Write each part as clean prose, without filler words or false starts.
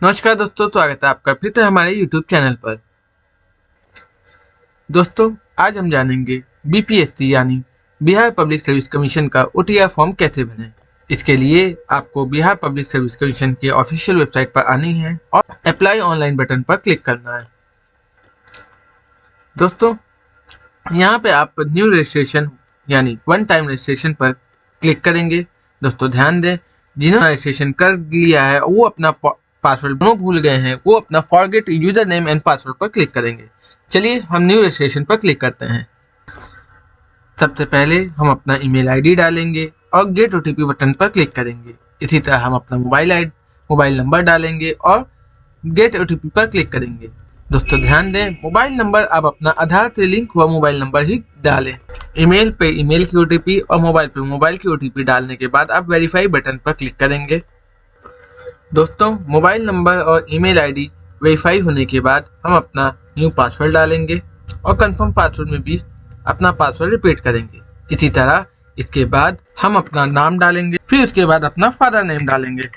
नमस्कार दोस्तों, स्वागत है आपका फिर से हमारे YouTube चैनल पर। दोस्तों, आज हम जानेंगे बीपीएससी यानी बिहार पब्लिक सर्विस कमीशन का ओटीआर फॉर्म कैसे भरें। इसके लिए आपको बिहार पब्लिक सर्विस कमीशन के ऑफिशियल वेबसाइट पर आनी है और अप्लाई ऑनलाइन बटन पर क्लिक करना है। दोस्तों, यहाँ पे आप न्यू रजिस्ट्रेशन यानी वन टाइम रजिस्ट्रेशन पर क्लिक करेंगे। दोस्तों ध्यान दें, जिन्होंने रजिस्ट्रेशन कर लिया है वो अपना पासवर्ड दोनों भूल गए हैं, वो अपना forget user name and password पर क्लिक करेंगे। चलिए हम न्यू रजिस्ट्रेशन पर क्लिक करते हैं। सबसे पहले हम अपना ईमेल आईडी डालेंगे और गेट ओटीपी बटन पर क्लिक करेंगे। इसी तरह हम अपना मोबाइल नंबर डालेंगे और गेट ओटीपी पर क्लिक करेंगे। दोस्तों ध्यान दें, मोबाइल नंबर आप अपना आधार से लिंक हुआ मोबाइल नंबर ही डालें। ईमेल पे ईमेल की ओटीपी और मोबाइल पे मोबाइल की ओटीपी डालने के बाद आप वेरीफाई बटन पर क्लिक करेंगे। दोस्तों, मोबाइल नंबर और ईमेल आईडी वेरीफाई होने के बाद हम अपना न्यू पासवर्ड डालेंगे और कंफर्म पासवर्ड में भी अपना पासवर्ड रिपीट करेंगे। इसी तरह इसके बाद हम अपना नाम डालेंगे, फिर उसके बाद अपना फादर नेम डालेंगे।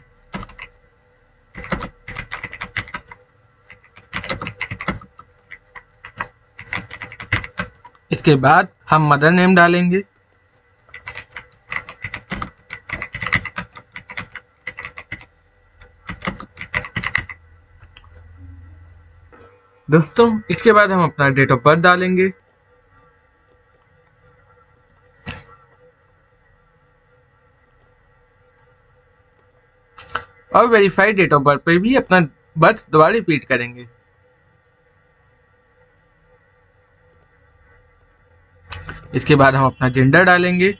इसके बाद हम मदर नेम डालेंगे। दोस्तों, इसके बाद हम अपना डेट ऑफ बर्थ डालेंगे। और वेरीफाइड डेट ऑफ बर्थ पे भी अपना बर्थ दोबारा रिपीट करेंगे। इसके बाद हम अपना जेंडर डालेंगे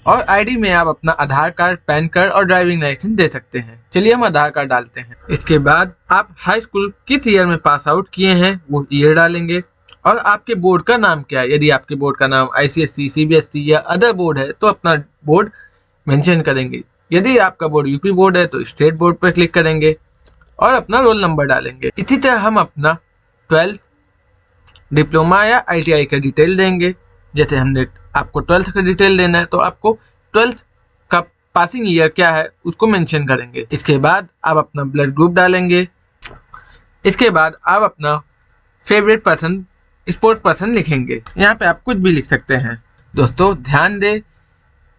और आईडी में आप अपना आधार कार्ड, पैन कार्ड और ड्राइविंग लाइसेंस दे सकते हैं। चलिए हम आधार कार्ड डालते हैं। इसके बाद आप हाई स्कूल किस ईयर में पास आउट किए हैं वो ईयर डालेंगे और आपके बोर्ड का नाम क्या है। यदि आपके बोर्ड का नाम आईसीएसई, सीबीएसई या अदर बोर्ड है तो अपना बोर्ड मेंशन करेंगे। यदि आपका बोर्ड यूपी बोर्ड है तो स्टेट बोर्ड पर क्लिक करेंगे और अपना रोल नंबर डालेंगे। इसी तरह हम अपना 12th, डिप्लोमा या आईटीआई का डिटेल देंगे। जैसे हमने आपको 12th का डिटेल देना है तो आपको 12th का पासिंग ईयर क्या है उसको मेंशन करेंगे। इसके बाद आप अपना ब्लड ग्रुप डालेंगे। इसके बाद आप अपना फेवरेट पर्सन, स्पोर्ट्स पर्सन लिखेंगे। यहाँ पे आप कुछ भी लिख सकते हैं। दोस्तों ध्यान दें,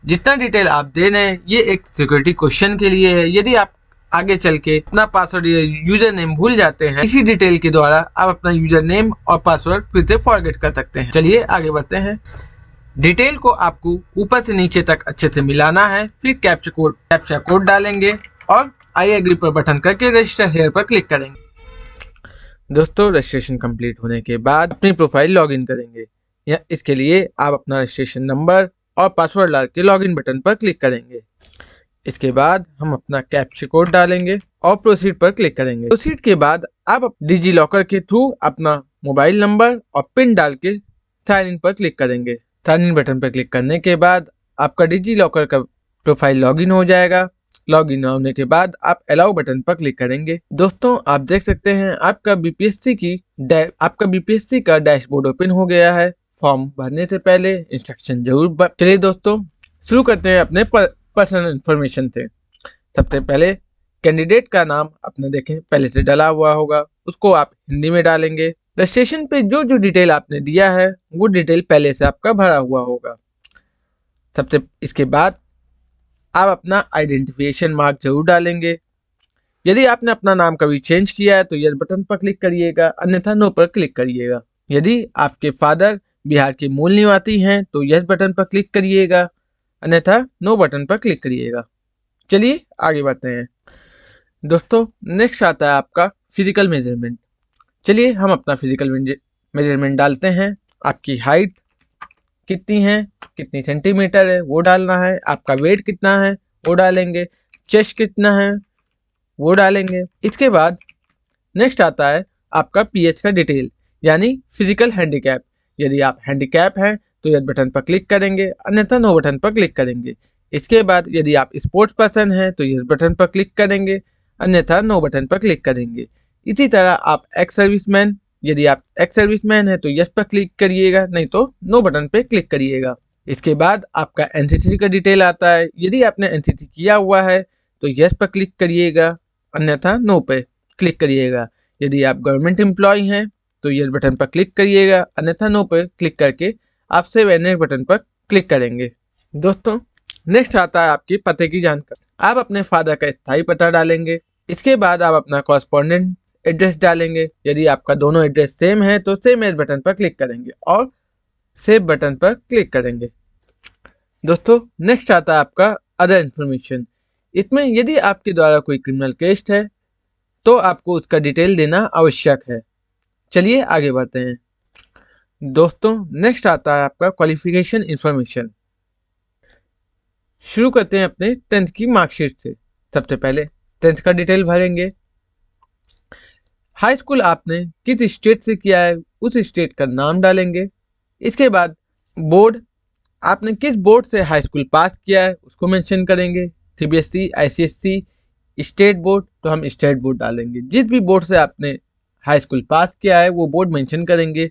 जितना डिटेल आप दे रहे हैं ये एक सिक्योरिटी क्वेश्चन के लिए है। यदि आप आगे चल के अपना पासवर्ड या यूजर नेम भूल जाते हैं, इसी डिटेल के द्वारा आप अपना यूजर नेम और पासवर्ड फिर से फॉरगेट कर सकते हैं। चलिए आगे बढ़ते हैं। डिटेल को आपको ऊपर से नीचे तक अच्छे से मिलाना है। फिर कैप्चा कोड डालेंगे और आई एग्री पर बटन करके रजिस्टर हेयर पर क्लिक करेंगे। दोस्तों, रजिस्ट्रेशन कंप्लीट होने के बाद अपनी प्रोफाइल लॉगिन करेंगे। या इसके लिए आप अपना रजिस्ट्रेशन नंबर और पासवर्ड डाल के लॉगिन बटन पर क्लिक करेंगे। इसके बाद हम अपना कैप्चा कोड डालेंगे और प्रोसीड पर क्लिक करेंगे। प्रोसीड के बाद आप डिजी लॉकर के थ्रू अपना मोबाइल नंबर और पिन डाल के साइन इन पर क्लिक करेंगे। साइन इन बटन पर क्लिक करने के बाद आपका डिजी लॉकर का प्रोफाइल लॉगिन हो जाएगा। लॉगिन होने के बाद आप अलाउ बटन पर क्लिक करेंगे। दोस्तों, आप देख सकते हैं आपका बीपीएससी का डैशबोर्ड ओपन हो गया है। फॉर्म भरने से पहले इंस्ट्रक्शन जरूर चलिए दोस्तों शुरू करते हैं अपने पर्सनल इन्फॉर्मेशन से। सबसे पहले कैंडिडेट का नाम अपना देखें पहले से डाला हुआ होगा, उसको आप हिंदी में डालेंगे। रजिस्ट्रेशन पे जो जो डिटेल आपने दिया है वो डिटेल पहले से आपका भरा हुआ होगा। इसके बाद आप अपना आइडेंटिफिकेशन मार्क जरूर डालेंगे। यदि आपने अपना नाम कभी चेंज किया है तो यस बटन पर क्लिक करिएगा, अन्यथा नो पर क्लिक करिएगा। यदि आपके फादर बिहार के मूल निवासी हैं तो यस बटन पर क्लिक करिएगा, अन्यथा नो बटन पर क्लिक करिएगा। चलिए आगे बढ़ते हैं। दोस्तों, नेक्स्ट आता है आपका फिजिकल मेजरमेंट। चलिए हम अपना फिजिकल मेजरमेंट डालते हैं। आपकी हाइट कितनी है, कितनी सेंटीमीटर है वो डालना है। आपका वेट कितना है वो डालेंगे। चेस्ट कितना है वो डालेंगे। इसके बाद नेक्स्ट आता है आपका पीएच का डिटेल यानी फिजिकल हैंडीकैप। यदि आप हैंडीकैप हैं तो यस बटन पर क्लिक करेंगे, अन्यथा नो बटन पर क्लिक करेंगे। इसके बाद यदि आप स्पोर्ट्स पर्सन हैं तो यस बटन पर क्लिक करेंगे, अन्यथा नो बटन पर क्लिक करेंगे। इसी तरह आप एक्स सर्विसमैन, यदि आप एक्स सर्विसमैन है तो यस पर क्लिक करिएगा, नहीं तो नो बटन पर क्लिक करिएगा। इसके बाद आपका एनसीसी का डिटेल आता है। यदि आपने एनसीसी किया हुआ है तो यस पर क्लिक करिएगा अन्यथा नो पे क्लिक करिएगा। यदि आप गवर्नमेंट एम्प्लॉय हैं तो यस बटन पर क्लिक करिएगा, अन्यथा नो पे क्लिक करके आप सेव एंड नेक्स्ट बटन पर क्लिक करेंगे। दोस्तों नेक्स्ट आता है आपकी पते की जानकारी। आप अपने फादर का स्थायी पता डालेंगे। इसके बाद आप अपना कॉरस्पॉन्डेंट एड्रेस डालेंगे। यदि आपका दोनों एड्रेस सेम है तो सेम एज बटन पर क्लिक करेंगे और सेव बटन पर क्लिक करेंगे। दोस्तों नेक्स्ट आता है आपका अदर इन्फॉर्मेशन। इसमें यदि आपके द्वारा कोई क्रिमिनल केस है तो आपको उसका डिटेल देना आवश्यक है। चलिए आगे बढ़ते हैं। दोस्तों नेक्स्ट आता है आपका क्वालिफिकेशन इंफॉर्मेशन। शुरू करते हैं अपने 10th की मार्कशीट से। सबसे पहले 10th का डिटेल भरेंगे। हाई स्कूल आपने किस स्टेट से किया है उस स्टेट का नाम डालेंगे। इसके बाद बोर्ड, आपने किस बोर्ड से हाई स्कूल पास किया है उसको मेंशन करेंगे। सीबीएसई, आईसीएसई, स्टेट बोर्ड, तो हम स्टेट बोर्ड डालेंगे। जिस भी बोर्ड से आपने हाई स्कूल पास किया है वो बोर्ड मेंशन करेंगे।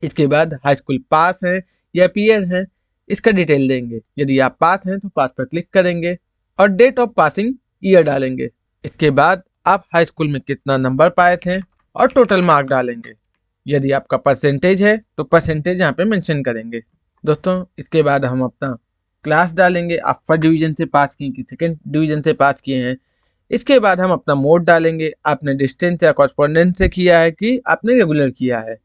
इसके बाद हाई स्कूल पास है या पीयर है इसका डिटेल देंगे। यदि आप पास हैं तो पास पर क्लिक करेंगे और डेट ऑफ पासिंग ईयर डालेंगे। इसके बाद आप हाई स्कूल में कितना नंबर पाए थे और टोटल मार्क डालेंगे। यदि आपका परसेंटेज है तो परसेंटेज यहाँ पे मेंशन करेंगे। दोस्तों इसके बाद हम अपना क्लास डालेंगे। आप फर्स्ट डिवीजन से पास किए कि सेकेंड डिवीजन से पास किए हैं। इसके बाद हम अपना मोड डालेंगे। आपने डिस्टेंस या कॉरस्पॉन्डेंस से किया है कि आपने रेगुलर किया है।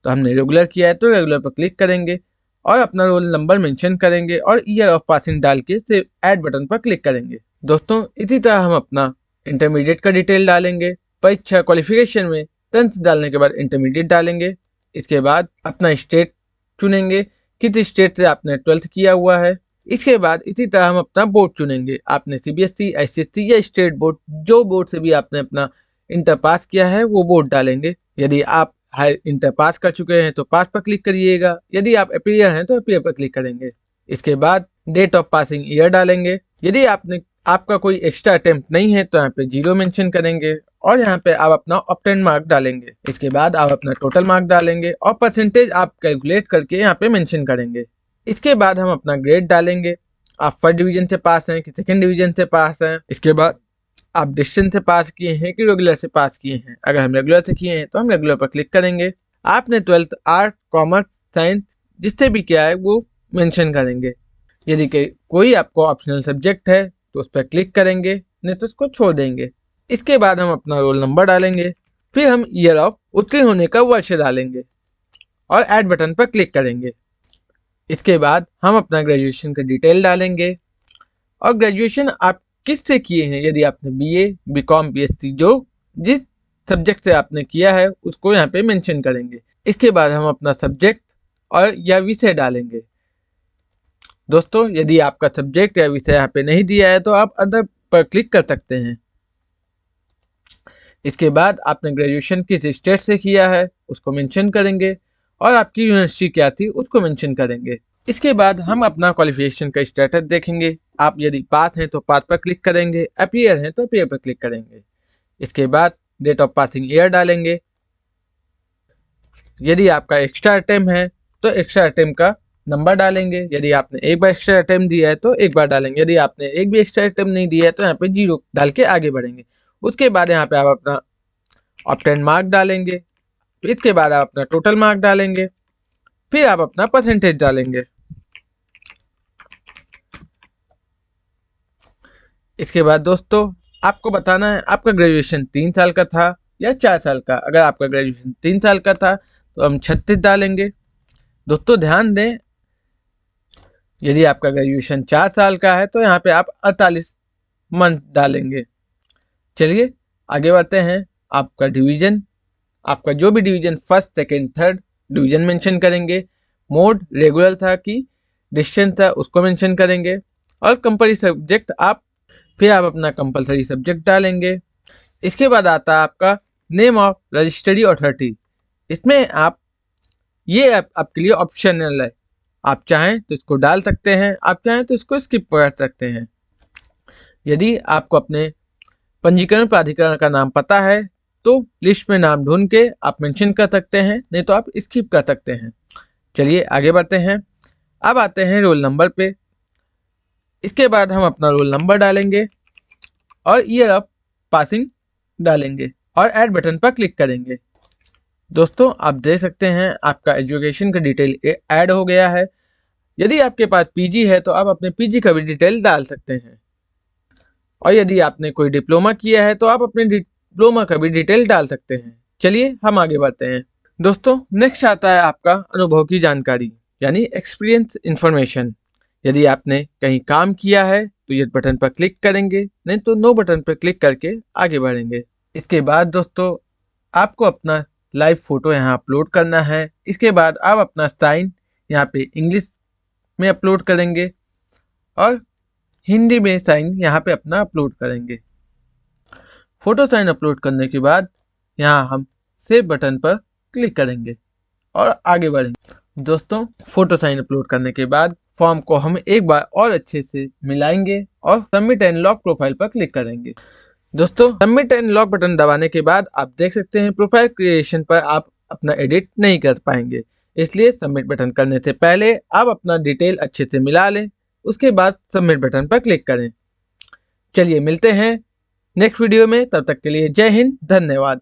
तो हमने रेगुलर किया है तो रेगुलर पर क्लिक करेंगे और अपना रोल नंबर मेंशन करेंगे और ईयर ऑफ पासिंग डाल के सेव ऐड बटन पर क्लिक करेंगे। दोस्तों इसी तरह हम अपना इंटरमीडिएट का डिटेल डालेंगे। परीक्षा क्वालिफिकेशन में 10th डालने के बाद इंटरमीडिएट डालेंगे। इसके बाद अपना स्टेट चुनेंगे, किस स्टेट से आपने 12th किया हुआ है। इसके बाद इसी तरह हम अपना बोर्ड चुनेंगे। आपने सीबीएसई, आईसीएसई या स्टेट बोर्ड, जो बोर्ड से भी आपने अपना इंटर पास किया है वो बोर्ड डालेंगे। यदि आप हाई इंटर पास कर चुके हैं तो पास पर क्लिक करिएगा। यदि आप अपीयर हैं तो अपीयर पर क्लिक करेंगे। इसके बाद डेट ऑफ पासिंग ईयर डालेंगे। यदि आपका कोई एक्स्ट्रा अटेम्प्ट नहीं है तो यहाँ पे 0 मेंशन करेंगे और यहाँ पे आप अपना ऑब्टेन मार्क डालेंगे। इसके बाद आप अपना टोटल मार्क डालेंगे और परसेंटेज आप कैलकुलेट करके यहाँ पे मेंशन करेंगे। इसके बाद हम अपना ग्रेड डालेंगे। आप फर्स्ट डिवीजन से पास हैं कि सेकेंड डिवीजन से पास हैं। इसके बाद आप डिस्टेंस से पास किए हैं कि रेगुलर से पास किए हैं। अगर हम रेगुलर से किए हैं तो हम रेगुलर पर क्लिक करेंगे। आपने 12th आर्ट, कॉमर्स, साइंस जिससे भी किया है वो मेंशन करेंगे। यदि कोई आपको ऑप्शनल सब्जेक्ट है तो उस पर क्लिक करेंगे, नहीं तो उसको छोड़ देंगे। इसके बाद हम अपना रोल नंबर डालेंगे। फिर हम ईयर ऑफ उत्तीर्ण होने का वर्ष डालेंगे और ऐड बटन पर क्लिक करेंगे। इसके बाद हम अपना ग्रेजुएशन का डिटेल डालेंगे और ग्रेजुएशन आप किस से किए हैं। यदि आपने बीए, बीकॉम, बीएससी, जो जिस सब्जेक्ट से आपने किया है उसको यहाँ पे मेंशन करेंगे। इसके बाद हम अपना सब्जेक्ट और या विषय डालेंगे। दोस्तों यदि आपका सब्जेक्ट या विषय यहाँ पे नहीं दिया है तो आप अदर पर क्लिक कर सकते हैं। इसके बाद आपने ग्रेजुएशन किस स्टेट से किया है उसको मेंशन करेंगे और आपकी यूनिवर्सिटी क्या थी उसको मेंशन करेंगे। इसके बाद हम अपना क्वालिफिकेशन का स्टेटस देखेंगे। आप यदि पास हैं तो पास पर क्लिक करेंगे, अपीयर हैं तो अपीयर पर क्लिक करेंगे। इसके बाद डेट ऑफ पासिंग ईयर डालेंगे। यदि आपका एक्स्ट्रा अटेम्प्ट है तो एक्स्ट्रा अटेम्प्ट का नंबर डालेंगे। यदि आपने एक बार एक्स्ट्रा अटेम्प्ट दिया है तो एक बार डालेंगे। यदि आपने एक भी एक्स्ट्रा अटेम्प्ट नहीं दिया है तो यहाँ पे 0 डाल के आगे बढ़ेंगे। उसके बाद यहाँ पे आप अपना ऑब्टेन मार्क डालेंगे। इसके बाद आप अपना टोटल मार्क डालेंगे। फिर आप अपना परसेंटेज डालेंगे। इसके बाद दोस्तों आपको बताना है आपका ग्रेजुएशन 3 साल का था या 4 साल का। अगर आपका ग्रेजुएशन 3 साल का था तो हम 36 डालेंगे। दोस्तों ध्यान दें, यदि आपका ग्रेजुएशन 4 साल का है तो यहाँ पे आप 48 मंथ डालेंगे। चलिए आगे बढ़ते हैं। आपका डिवीजन, आपका जो भी division first, second, third division mention करेंगे। मोड रेगुलर था कि डिस्टेंस था उसको मेंशन करेंगे और कंपल्सरी सब्जेक्ट फिर आप अपना कंपल्सरी सब्जेक्ट डालेंगे। इसके बाद आता है आपका नेम ऑफ रजिस्टरी अथॉरिटी। इसमें आपके लिए ऑप्शनल है। आप चाहें तो इसको डाल सकते हैं, आप चाहें तो इसको स्किप कर सकते हैं। यदि आपको अपने पंजीकरण प्राधिकरण का नाम पता है तो लिस्ट में नाम ढूंढ के आप मेंशन कर सकते हैं, नहीं तो आप स्किप कर सकते हैं। चलिए आगे बढ़ते हैं। अब आते हैं रोल नंबर पे। इसके बाद हम अपना रोल नंबर डालेंगे और ईयर ऑफ पासिंग डालेंगे और ऐड बटन पर क्लिक करेंगे। दोस्तों आप देख सकते हैं आपका एजुकेशन का डिटेल ऐड हो गया है। यदि आपके पास पीजी है तो आप अपने पीजी का भी डिटेल डाल सकते हैं, और यदि आपने कोई डिप्लोमा किया है तो आप अपने डिप्लोमा का भी डिटेल डाल सकते हैं। चलिए हम आगे बढ़ते हैं। दोस्तों नेक्स्ट आता है आपका अनुभव की जानकारी यानी एक्सपीरियंस इंफॉर्मेशन। यदि आपने कहीं काम किया है तो ये बटन पर क्लिक करेंगे, नहीं तो नो बटन पर क्लिक करके आगे बढ़ेंगे। इसके बाद दोस्तों आपको अपना लाइव फोटो यहाँ अपलोड करना है। इसके बाद आप अपना साइन यहाँ पे इंग्लिश में अपलोड करेंगे और हिंदी में साइन यहाँ पे अपना अपलोड करेंगे। फोटो साइन अपलोड करने के बाद यहाँ हम सेव बटन पर क्लिक करेंगे और आगे बढ़ेंगे। दोस्तों फोटो साइन अपलोड करने के बाद फॉर्म को हम एक बार और अच्छे से मिलाएंगे और सबमिट एंड लॉक प्रोफाइल पर क्लिक करेंगे। दोस्तों सबमिट एंड लॉक बटन दबाने के बाद आप देख सकते हैं प्रोफाइल क्रिएशन पर आप अपना एडिट नहीं कर पाएंगे, इसलिए सबमिट बटन करने से पहले आप अपना डिटेल अच्छे से मिला लें, उसके बाद सबमिट बटन पर क्लिक करें। चलिए मिलते हैं नेक्स्ट वीडियो में, तब तक के लिए जय हिंद, धन्यवाद।